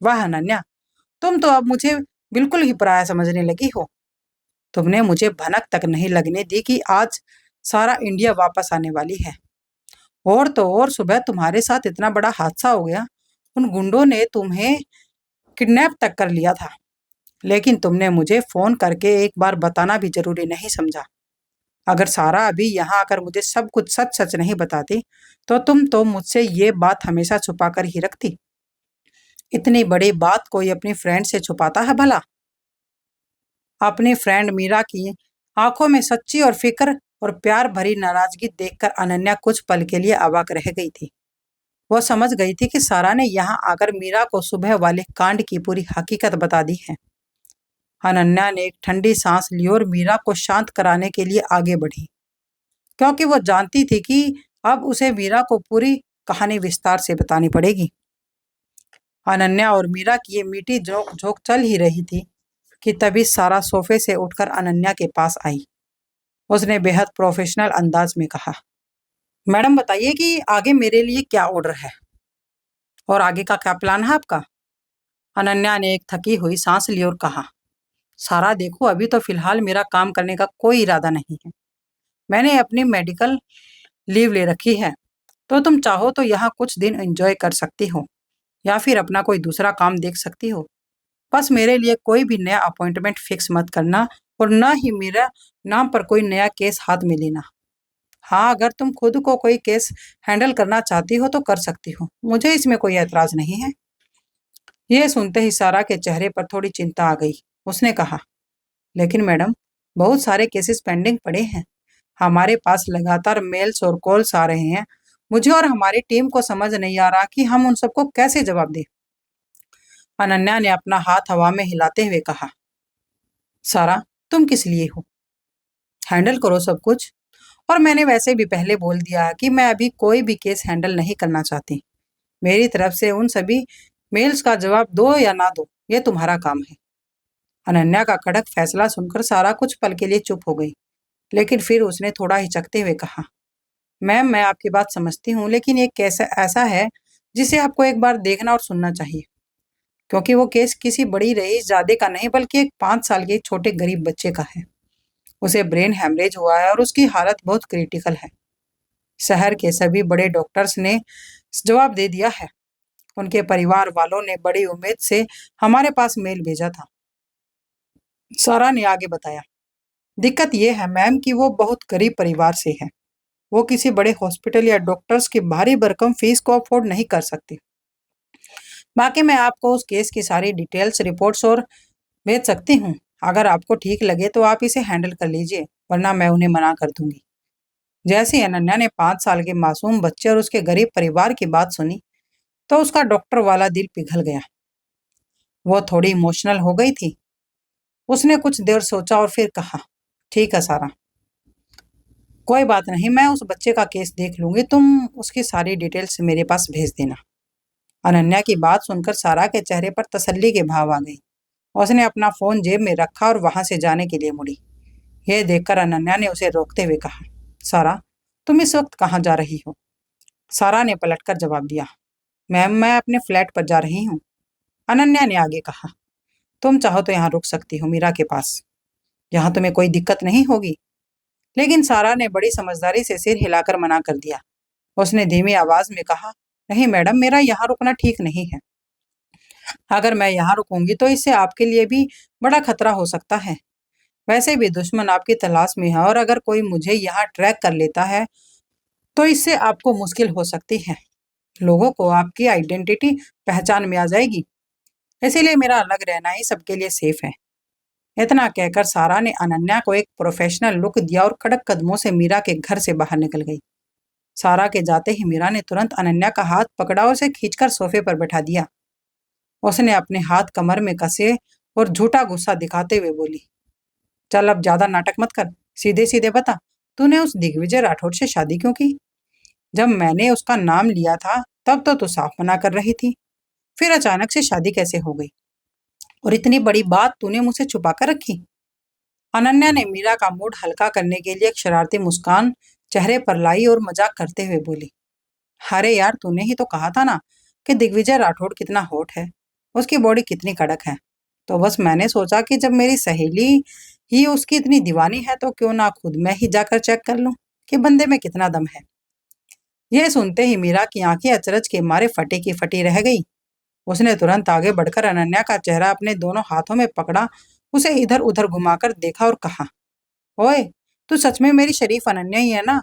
वाह अनन्या, तुम तो अब मुझे बिल्कुल ही पराया समझने लगी हो। तुमने मुझे भनक तक नहीं लगने दी कि आज सारा इंडिया वापस आने वाली है। और तो और सुबह तुम्हारे साथ इतना बड़ा हादसा हो गया, उन गुंडों ने तुम्हें किडनैप तक कर लिया था, लेकिन तुमने मुझे फोन करके एक बार बताना भी जरूरी नहीं समझा। अगर सारा अभी यहाँ आकर मुझे सब कुछ सच सच नहीं बताती, तो तुम तो मुझसे ये बात हमेशा छुपा कर ही रखती। इतनी बड़ी बात कोई अपनी फ्रेंड से छुपाता है भला? अपनी फ्रेंड मीरा की आंखों में सच्ची और फिक्र और प्यार भरी नाराजगी देखकर अनन्या कुछ पल के लिए अवाक रह गई थी। वो समझ गई थी कि सारा ने यहाँ आकर मीरा को सुबह वाले कांड की पूरी हकीकत बता दी है। अनन्या ने एक ठंडी सांस ली और मीरा को शांत कराने के लिए आगे बढ़ी, क्योंकि वो जानती थी कि अब उसे मीरा को पूरी कहानी विस्तार से बतानी पड़ेगी। अनन्या और मीरा की ये मीठी जोक झोंक चल ही रही थी कि तभी सारा सोफे से उठकर अनन्या के पास आई। उसने बेहद प्रोफेशनल अंदाज में कहा, मैडम बताइए कि आगे मेरे लिए क्या ऑर्डर है और आगे का क्या प्लान है आपका? अनन्या ने एक थकी हुई सांस ली और कहा, सारा देखो, अभी तो फिलहाल मेरा काम करने का कोई इरादा नहीं है। मैंने अपनी मेडिकल लीव ले रखी है, तो तुम चाहो तो यहाँ कुछ दिन एंजॉय कर सकती हो या फिर अपना कोई दूसरा काम देख सकती हो। बस मेरे लिए कोई भी नया अपॉइंटमेंट फिक्स मत करना और न ही मेरा नाम पर कोई नया केस हाथ में लेना। हाँ, अगर तुम खुद को कोई केस हैंडल करना चाहती हो तो कर सकती हो, मुझे इसमें कोई ऐतराज नहीं है। यह सुनते ही सारा के चेहरे पर थोड़ी चिंता आ गई। उसने कहा, लेकिन मैडम, बहुत सारे केसेस पेंडिंग पड़े हैं। हमारे पास लगातार मेल्स और कॉल्स आ रहे हैं। मुझे और हमारी टीम को समझ नहीं आ रहा कि हम उन सबको कैसे जवाब दें। अनन्या ने अपना हाथ हवा में हिलाते हुए कहा, सारा, तुम किस लिए हो? हैंडल करो सब कुछ। और मैंने वैसे भी पहले बोल दिया कि मैं अभी कोई भी केस हैंडल नहीं करना चाहती। मेरी तरफ से उन सभी मेल्स का जवाब दो या ना दो, ये तुम्हारा काम है। अनन्या का कड़क फैसला सुनकर सारा कुछ पल के लिए चुप हो गई, लेकिन फिर उसने थोड़ा हिचकते हुए कहा, मैम, मैं आपकी बात समझती हूँ, लेकिन ये केस ऐसा है जिसे आपको एक बार देखना और सुनना चाहिए, क्योंकि वो केस किसी बड़ी रईसजादे का नहीं बल्कि एक 5 साल के छोटे गरीब बच्चे का है। उसे ब्रेन हैमरेज हुआ है और उसकी हालत बहुत क्रिटिकल है। शहर के सभी बड़े डॉक्टर्स ने जवाब दे दिया है। उनके परिवार वालों ने बड़ी उम्मीद से हमारे पास मेल भेजा था। सारा ने आगे बताया, दिक्कत यह है मैम कि वो बहुत गरीब परिवार से है। वो किसी बड़े हॉस्पिटल या डॉक्टर्स की भारी भरकम फीस को अफोर्ड नहीं कर सकती। बाकी मैं आपको उस केस की सारी डिटेल्स, रिपोर्ट्स और भेज सकती हूँ। अगर आपको ठीक लगे तो आप इसे हैंडल कर लीजिए, वरना मैं उन्हें मना कर दूंगी। जैसे ही अनन्या ने 5 साल के मासूम बच्चे और उसके गरीब परिवार की बात सुनी, तो उसका डॉक्टर वाला दिल पिघल गया। वो थोड़ी इमोशनल हो गई थी। उसने कुछ देर सोचा और फिर कहा, ठीक है सारा, कोई बात नहीं, मैं उस बच्चे का केस देख लूंगी, तुम उसकी सारी डिटेल्स मेरे पास भेज देना। अनन्या की बात सुनकर सारा के चेहरे पर तसल्ली के भाव आ गई। उसने अपना फोन जेब में रखा और वहां से जाने के लिए मुड़ी। यह देखकर अनन्या ने उसे रोकते हुए कहा, सारा, तुम इस वक्त कहाँ जा रही हो? सारा ने पलटकर जवाब दिया, मैम, मैं अपने फ्लैट पर जा रही हूँ। अनन्या ने आगे कहा, तुम चाहो तो यहाँ रुक सकती हो मीरा के पास, यहाँ तुम्हें कोई दिक्कत नहीं होगी। लेकिन सारा ने बड़ी समझदारी से सिर हिलाकर मना कर दिया। उसने धीमी आवाज में कहा, नहीं मैडम, मेरा यहाँ रुकना ठीक नहीं है। अगर मैं यहाँ रुकूंगी तो इससे आपके लिए भी बड़ा खतरा हो सकता है। वैसे भी दुश्मन आपकी तलाश में है और अगर कोई मुझे यहाँ ट्रैक कर लेता है तो इससे आपको मुश्किल हो सकती है। लोगों को आपकी आइडेंटिटी पहचान में आ जाएगी। इसीलिए मेरा अलग रहना ही सबके लिए सेफ है। इतना कहकर सारा ने अनन्या को एक प्रोफेशनल लुक दिया और कड़क कदमों से मीरा के घर से बाहर निकल गई। सारा के जाते ही मीरा ने तुरंत अनन्या का हाथ पकड़ा और उसे खींचकर सोफे पर बैठा दिया। उसने अपने हाथ कमर में कसे और झूठा गुस्सा दिखाते हुए बोली, चल अब ज्यादा नाटक मत कर, सीधे सीधे बता, तूने उस दिग्विजय राठौड़ से शादी क्यों की? जब मैंने उसका नाम लिया था तब तो तू साफ मना कर रही थी, फिर अचानक से शादी कैसे हो गई? और इतनी बड़ी बात तूने मुझसे छुपा कर रखी। अनन्या ने मीरा का मूड हल्का करने के लिए एक शरारती मुस्कान चेहरे पर लाई और मजाक करते हुए बोली, अरे यार, तूने ही तो कहा था ना कि दिग्विजय राठौड़ कितना हॉट है, उसकी बॉडी कितनी कड़क है। तो बस मैंने सोचा कि जब मेरी सहेली ही उसकी इतनी दीवानी है तो क्यों ना खुद मैं ही जाकर चेक कर लूं कि बंदे में कितना दम है। यह सुनते ही मीरा की आंखें अचरज के मारे फटी की फटी रह गई। उसने तुरंत आगे बढ़कर अनन्या का चेहरा अपने दोनों हाथों में पकड़ा, उसे इधर उधर घुमाकर देखा और कहा, ओए, तू सच में मेरी शरीफ अनन्या ही है ना?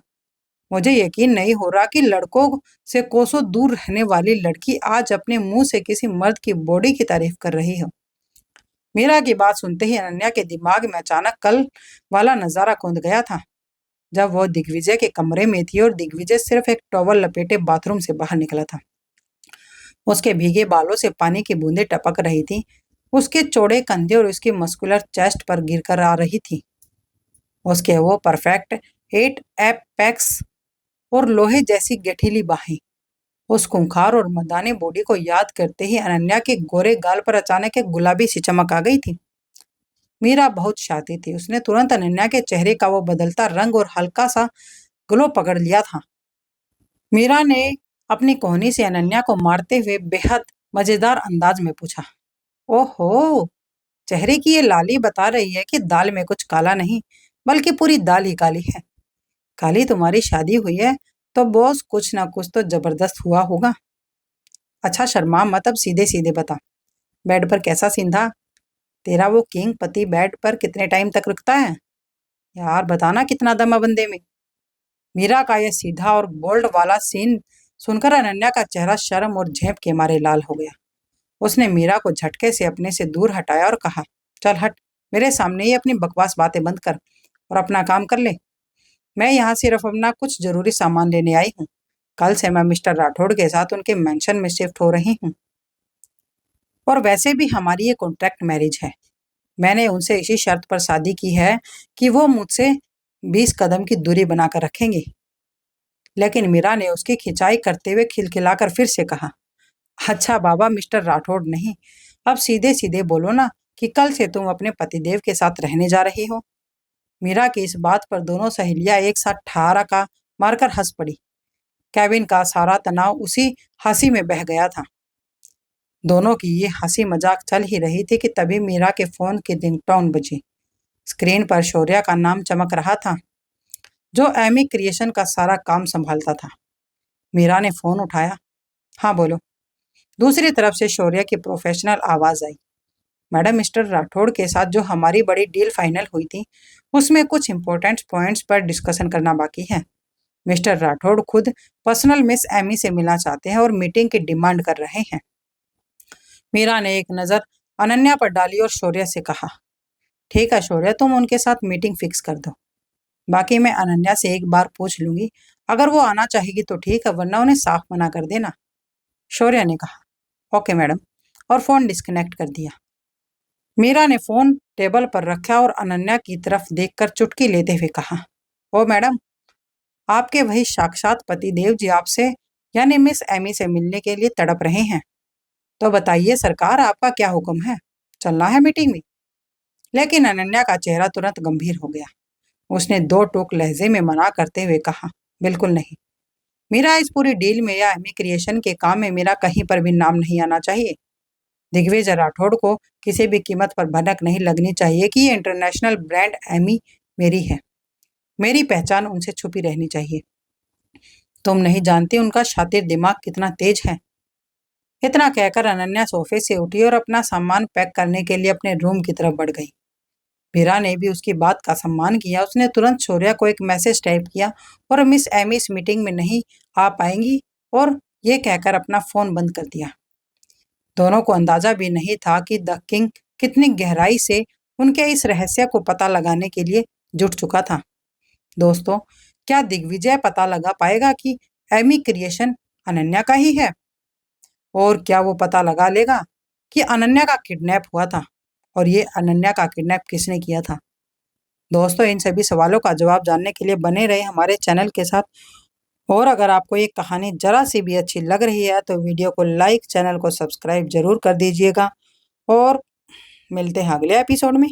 मुझे यकीन नहीं हो रहा कि लड़कों से कोसों दूर रहने वाली लड़की आज अपने मुंह से किसी मर्द की बॉडी की तारीफ कर रही हो। मीरा की बात सुनते ही अनन्या के दिमाग में अचानक कल वाला नजारा कूद गया था, जब वो दिग्विजय के कमरे में थी और दिग्विजय सिर्फ एक टॉवल लपेटे बाथरूम से बाहर निकला था। उसके भीगे बालों से पानी की बूंदें टपक रही थी, उसके चौड़े कंधे और उसकी मस्कुलर चेस्ट पर गिरकर आ रही थी। उसके वो परफेक्ट 8 एप पैक्स और लोहे जैसी गठीली बाहें, उस खूंखार और मर्दाने बॉडी को याद करते ही अनन्या के गोरे गाल पर अचानक एक गुलाबी सी चमक आ गई थी। मीरा बहुत शाती थी, उसने तुरंत अनन्या के चेहरे का वो बदलता रंग और हल्का सा ग्लो पकड़ लिया था। मीरा ने अपनी कोहनी से अनन्या को मारते हुए बेहद मजेदार अंदाज में पूछा, ओहो, चेहरे की ये लाली बता रही है कि दाल में कुछ काला नहीं, बल्कि पूरी दाल ही काली है। काली तुम्हारी शादी हुई है तो बॉस कुछ ना कुछ तो जबरदस्त हुआ होगा। अच्छा शर्मा मत, अब सीधे सीधे बता, बेड पर कैसा सीन था? तेरा वो किंग पति बेड पर कितने टाइम तक रुकता है? यार बताना, कितना दम है बंदे में। मीरा का यह सीधा और बोल्ड वाला सीन सुनकर अनन्या का चेहरा शर्म और झेप के मारे लाल हो गया। उसने मीरा को झटके से अपने से दूर हटाया और कहा, चल हट, मेरे सामने ही अपनी बकवास बातें बंद कर और अपना काम कर ले। मैं यहाँ सिर्फ अपना कुछ जरूरी सामान लेने आई हूँ। कल से मैं मिस्टर राठौड़ के साथ उनके मेंशन में शिफ्ट हो रही हूँ, और वैसे भी हमारी ये कॉन्ट्रैक्ट मैरिज है। मैंने उनसे इसी शर्त पर शादी की है कि वो मुझसे 20 कदम की दूरी बनाकर रखेंगे। लेकिन मीरा ने उसकी खिंचाई करते हुए खिलखिलाकर फिर से कहा, अच्छा बाबा मिस्टर राठौड़ नहीं, अब सीधे सीधे बोलो ना कि कल से तुम अपने पतिदेव के साथ रहने जा रही हो। मीरा की इस बात पर दोनों सहेलियां एक साथ ठहारा का मारकर हंस पड़ी। केविन का सारा तनाव उसी हंसी में बह गया था। दोनों की ये हंसी मजाक चल ही रही थी कि तभी मीरा के फोन की रिंगटोन बजी। स्क्रीन पर शौर्या का नाम चमक रहा था, जो एमी क्रिएशन का सारा काम संभालता था। मीरा ने फोन उठाया। हाँ बोलो। दूसरी तरफ से शौर्या की प्रोफेशनल आवाज आई, मैडम, मिस्टर राठौड़ के साथ जो हमारी बड़ी डील फाइनल हुई थी उसमें कुछ इंपॉर्टेंट पॉइंट्स पर डिस्कशन करना बाकी है। मिस्टर राठौड़ खुद पर्सनल मिस एमी से मिलना चाहते हैं और मीटिंग की डिमांड कर रहे हैं। मीरा ने एक नज़र अनन्या पर डाली और शौर्य से कहा, ठीक है शौर्य, तुम उनके साथ मीटिंग फिक्स कर दो। बाकी मैं अनन्या से एक बार पूछ लूंगी, अगर वो आना चाहेगी तो ठीक है, वरना उन्हें साफ मना कर देना। शौर्य ने कहा, ओके मैडम, और फोन डिस्कनेक्ट कर दिया। मीरा ने फोन टेबल पर रखा और अनन्या की तरफ देखकर चुटकी लेते हुए कहा, ओ मैडम, आपके वही साक्षात पति देव जी आपसे यानी मिस एमी से मिलने के लिए तड़प रहे हैं। तो बताइए सरकार, आपका क्या हुक्म है? चलना है मीटिंग में? लेकिन अनन्या का चेहरा तुरंत गंभीर हो गया। उसने दो टूक लहजे में मना करते हुए कहा, बिल्कुल नहीं। मेरा इस पूरी डील में या एमी क्रिएशन के काम में मेरा कहीं पर भी नाम नहीं आना चाहिए। दिग्विजय राठौड़ को किसी भी कीमत पर भनक नहीं लगनी चाहिए कि ये इंटरनेशनल ब्रांड एमी मेरी है। मेरी पहचान उनसे छुपी रहनी चाहिए। तुम नहीं जानती उनका शातिर दिमाग कितना तेज है। इतना कहकर अनन्या सोफे से उठी और अपना सामान पैक करने के लिए अपने रूम की तरफ बढ़ गई। मीरा ने भी उसकी बात का सम्मान किया। उसने तुरंत शौर्या को एक मैसेज टाइप किया और मिस एमी इस मीटिंग में नहीं आ पाएंगी और ये कहकर अपना फोन बंद कर दिया। दोनों को अंदाजा भी नहीं था कि द किंग कितनी गहराई से उनके इस रहस्य को पता लगाने के लिए जुट चुका था। दोस्तों, क्या दिग्विजय पता लगा पाएगा कि एमी क्रिएशन अनन्या का ही है? और क्या वो पता लगा लेगा कि अनन्या का किडनैप हुआ था और ये अनन्या का किडनैप किसने किया था। दोस्तों, इन सभी सवालों का जवाब जानने के लिए बने रहे हमारे चैनल के साथ। और अगर आपको ये कहानी जरा सी भी अच्छी लग रही है तो वीडियो को लाइक, चैनल को सब्सक्राइब जरूर कर दीजिएगा। और मिलते हैं अगले एपिसोड में।